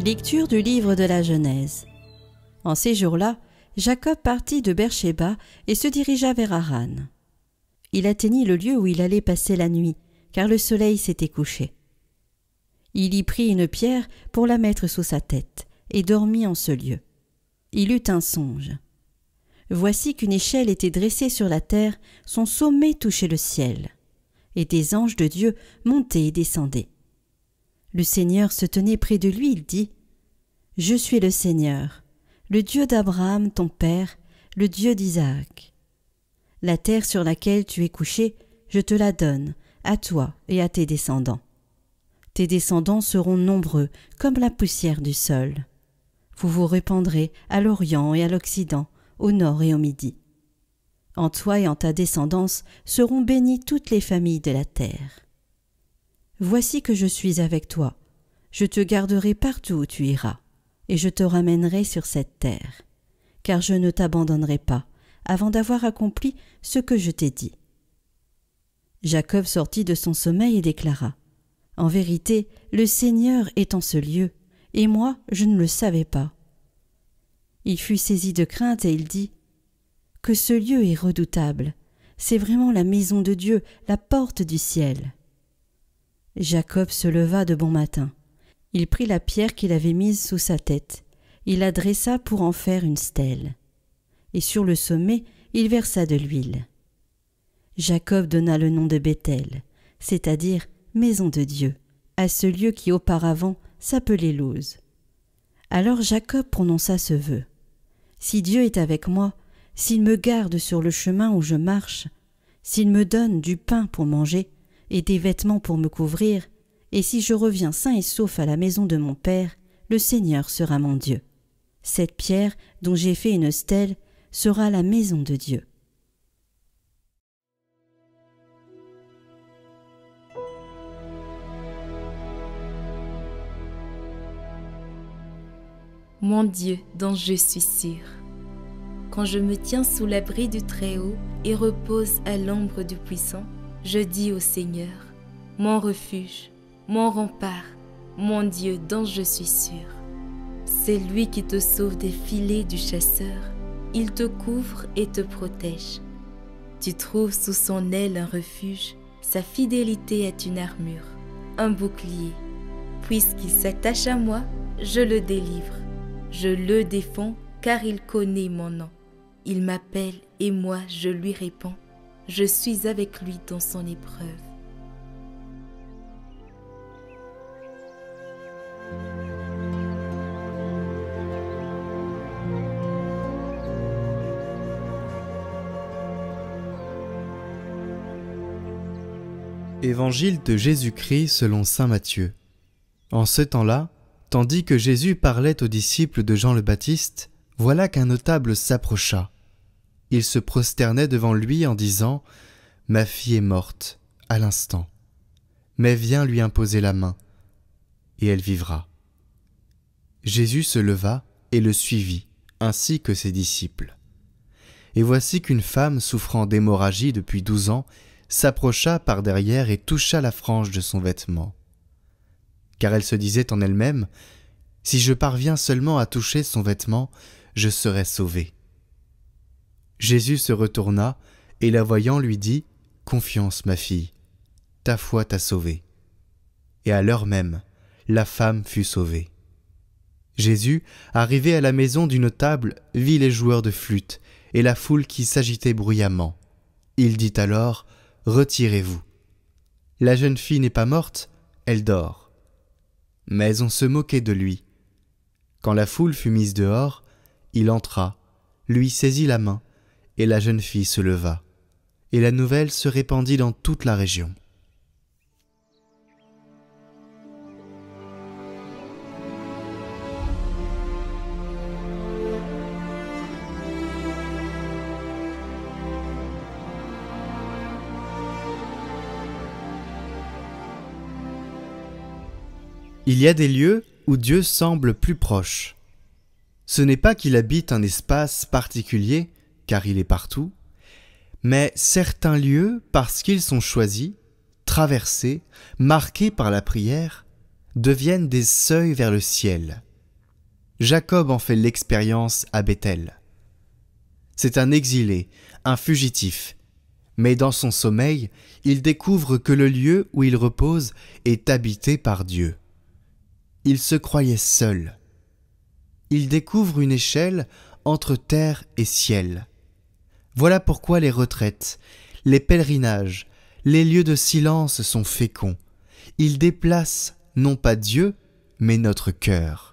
Lecture du livre de la Genèse. En ces jours-là, Jacob partit de Beer-shéba et se dirigea vers Haran. Il atteignit le lieu où il allait passer la nuit, car le soleil s'était couché. Il y prit une pierre pour la mettre sous sa tête et dormit en ce lieu. Il eut un songe. Voici qu'une échelle était dressée sur la terre, son sommet touchait le ciel, et des anges de Dieu montaient et descendaient. Le Seigneur se tenait près de lui, il dit : « Je suis le Seigneur, le Dieu d'Abraham ton père, le Dieu d'Isaac. La terre sur laquelle tu es couché, je te la donne, à toi et à tes descendants. Tes descendants seront nombreux comme la poussière du sol. Vous vous répandrez à l'Orient et à l'Occident, au nord et au midi. En toi et en ta descendance seront bénies toutes les familles de la terre. Voici que je suis avec toi, je te garderai partout où tu iras, et je te ramènerai sur cette terre, car je ne t'abandonnerai pas, avant d'avoir accompli ce que je t'ai dit. » Jacob sortit de son sommeil et déclara : « En vérité, le Seigneur est en ce lieu, et moi je ne le savais pas. » Il fut saisi de crainte et il dit : « Que ce lieu est redoutable, c'est vraiment la maison de Dieu, la porte du ciel. » Jacob se leva de bon matin. Il prit la pierre qu'il avait mise sous sa tête, il la dressa pour en faire une stèle, et sur le sommet il versa de l'huile. Jacob donna le nom de Béthel, c'est-à-dire maison de Dieu, à ce lieu qui auparavant s'appelait Luz. Alors Jacob prononça ce vœu : « Si Dieu est avec moi, s'il me garde sur le chemin où je marche, s'il me donne du pain pour manger et des vêtements pour me couvrir, et si je reviens sain et sauf à la maison de mon père, le Seigneur sera mon Dieu. Cette pierre dont j'ai fait une stèle sera la maison de Dieu. » Mon Dieu dont je suis sûr. Quand je me tiens sous l'abri du Très-Haut et repose à l'ombre du Puissant, je dis au Seigneur, mon refuge, mon rempart, mon Dieu dont je suis sûr. C'est lui qui te sauve des filets du chasseur, il te couvre et te protège. Tu trouves sous son aile un refuge, sa fidélité est une armure, un bouclier. Puisqu'il s'attache à moi, je le délivre. Je le défends car il connaît mon nom. Il m'appelle et moi je lui réponds. Je suis avec lui dans son épreuve. Évangile de Jésus-Christ selon saint Matthieu. En ce temps-là, tandis que Jésus parlait aux disciples de Jean le Baptiste, voilà qu'un notable s'approcha. Il se prosternait devant lui en disant : « Ma fille est morte, à l'instant. Mais viens lui imposer la main, et elle vivra. » Jésus se leva et le suivit, ainsi que ses disciples. Et voici qu'une femme souffrant d'hémorragie depuis 12 ans s'approcha par derrière et toucha la frange de son vêtement. Car elle se disait en elle-même : « Si je parviens seulement à toucher son vêtement, je serai sauvée. » Jésus se retourna et la voyant lui dit : « Confiance, ma fille, ta foi t'a sauvée. » Et à l'heure même, la femme fut sauvée. Jésus, arrivé à la maison du notable, vit les joueurs de flûte et la foule qui s'agitait bruyamment. Il dit alors : « Retirez-vous. La jeune fille n'est pas morte, elle dort. » Mais on se moquait de lui. Quand la foule fut mise dehors, il entra, lui saisit la main, et la jeune fille se leva. Et la nouvelle se répandit dans toute la région. Il y a des lieux où Dieu semble plus proche. Ce n'est pas qu'il habite un espace particulier, car il est partout, mais certains lieux, parce qu'ils sont choisis, traversés, marqués par la prière, deviennent des seuils vers le ciel, Jacob en fait l'expérience à Béthel. C'est un exilé, un fugitif, mais dans son sommeil, il découvre que le lieu où il repose est habité par Dieu. Il se croyait seul. Il découvre une échelle entre terre et ciel. Voilà pourquoi les retraites, les pèlerinages, les lieux de silence sont féconds. Ils déplacent non pas Dieu, mais notre cœur.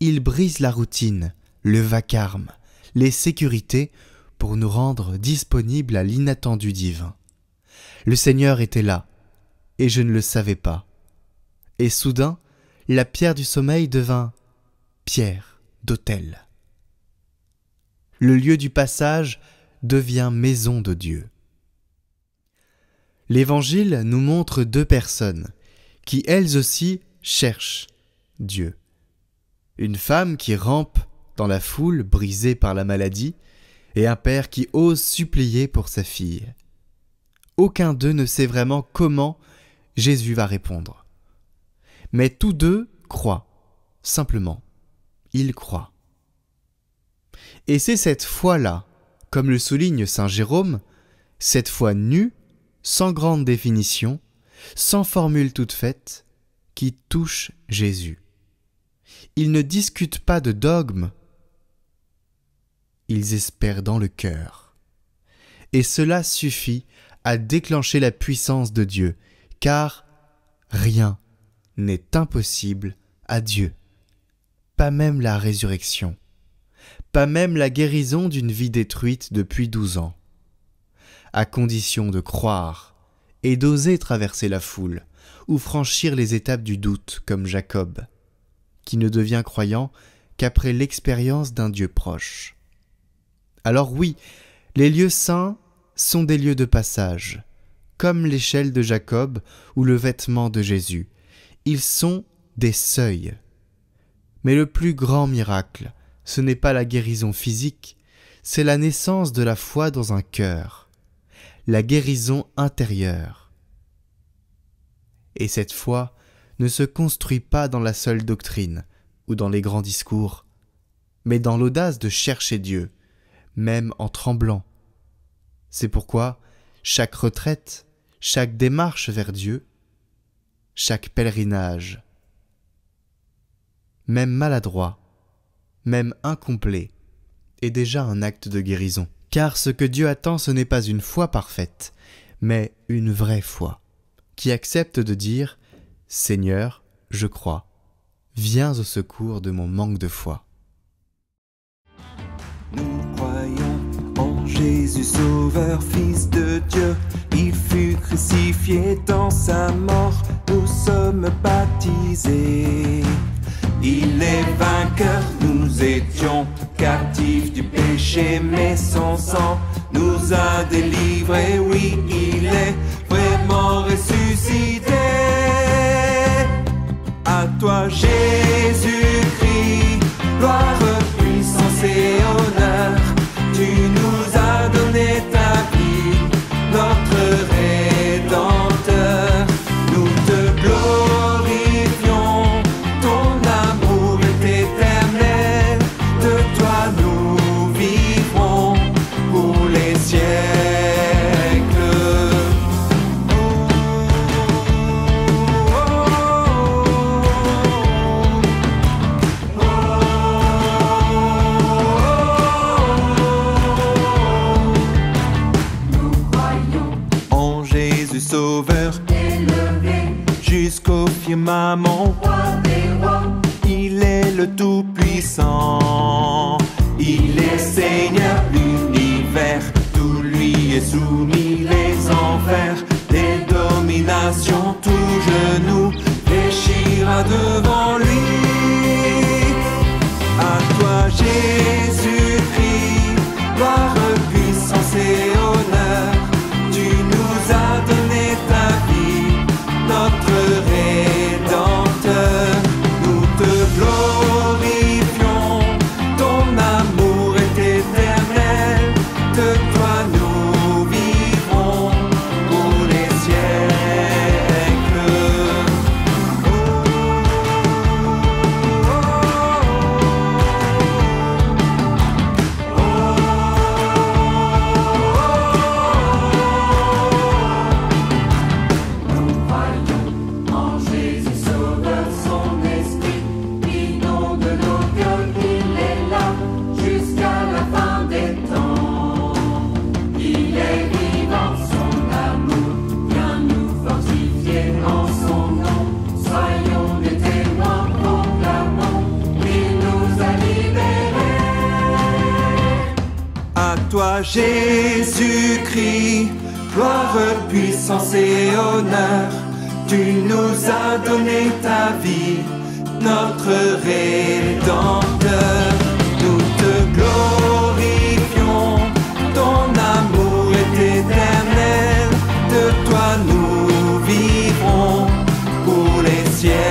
Ils brisent la routine, le vacarme, les sécurités pour nous rendre disponibles à l'inattendu divin. Le Seigneur était là, et je ne le savais pas. Et soudain, la pierre du sommeil devint pierre d'autel. Le lieu du passage devient maison de Dieu. L'Évangile nous montre deux personnes qui, elles aussi, cherchent Dieu. Une femme qui rampe dans la foule brisée par la maladie et un père qui ose supplier pour sa fille. Aucun d'eux ne sait vraiment comment Jésus va répondre. Mais tous deux croient, simplement. Ils croient. Et c'est cette foi-là, comme le souligne saint Jérôme, cette foi nue, sans grande définition, sans formule toute faite, qui touche Jésus. Ils ne discutent pas de dogme, ils espèrent dans le cœur. Et cela suffit à déclencher la puissance de Dieu, car rien n'est impossible à Dieu. Pas même la résurrection, pas même la guérison d'une vie détruite depuis 12 ans. À condition de croire et d'oser traverser la foule ou franchir les étapes du doute comme Jacob, qui ne devient croyant qu'après l'expérience d'un Dieu proche. Alors oui, les lieux saints sont des lieux de passage, comme l'échelle de Jacob ou le vêtement de Jésus. Ils sont des seuils. Mais le plus grand miracle, ce n'est pas la guérison physique, c'est la naissance de la foi dans un cœur, la guérison intérieure. Et cette foi ne se construit pas dans la seule doctrine ou dans les grands discours, mais dans l'audace de chercher Dieu, même en tremblant. C'est pourquoi chaque retraite, chaque démarche vers Dieu, chaque pèlerinage, même maladroit, même incomplet, est déjà un acte de guérison. Car ce que Dieu attend, ce n'est pas une foi parfaite, mais une vraie foi, qui accepte de dire « Seigneur, je crois, viens au secours de mon manque de foi ». Nous croyons en Jésus Sauveur, Fils de Dieu. Il fut crucifié, dans sa mort, nous sommes baptisés. Il est vainqueur, nous étions captifs du péché, mais son sang nous a délivrés. Oui, il est vraiment ressuscité. À toi Jésus-Christ, gloire, puissance et honneur. Tu nous as donné ta vie, notre Rédempteur. Nous te glorifions, ton amour est éternel. De toi nous vivrons pour les siècles. En Jésus Sauveur, élevé jusqu'au firmament, roi des rois, il est le Tout-Puissant. Il est Seigneur l'univers, tout lui est soumis, les enfers, les dominations, tout genou fléchira devant lui. À toi Jésus-Christ, gloire, puissance et honneur. Tu nous as donné ta vie, notre Rédempteur. Nous te glorifions, ton amour est éternel. De toi nous vivrons pour Jésus-Christ, gloire, puissance et honneur. Tu nous as donné ta vie, notre Rédempteur. Nous te glorifions, ton amour est éternel. De toi nous vivrons pour les siècles.